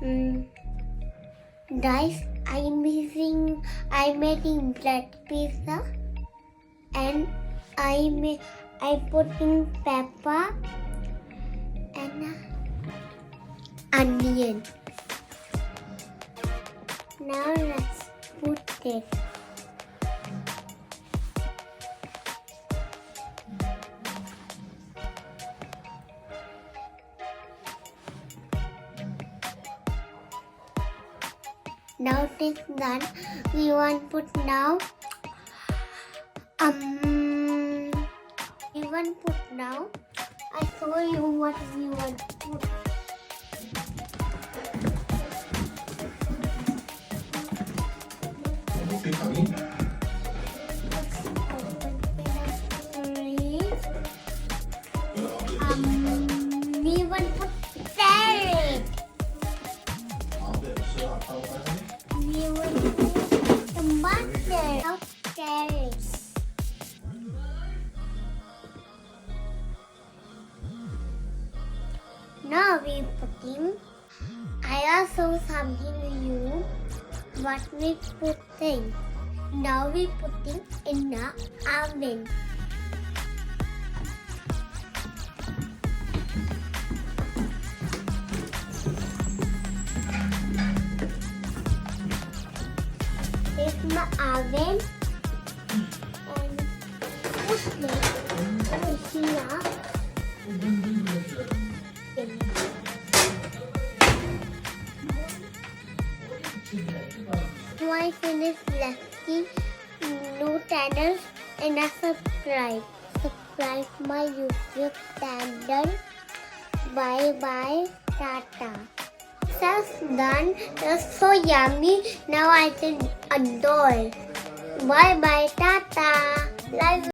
Mm, Guys, I'm making black pizza and I putting pepper and onion. Now let's put it. Now this done. We want put now. We want put now. I show you what we want to put. Okay, kami. We want put carrot. We want put tomato. Now carrots. Now we putting. I also something new. What we putting? Now we putting in the oven. This is my oven and push it here. My finish lucky, no channels and a subscribe. Subscribe my YouTube channel. Bye bye, Tata. Just done. That's so yummy. Now I can adore. Bye bye, Tata. Love you.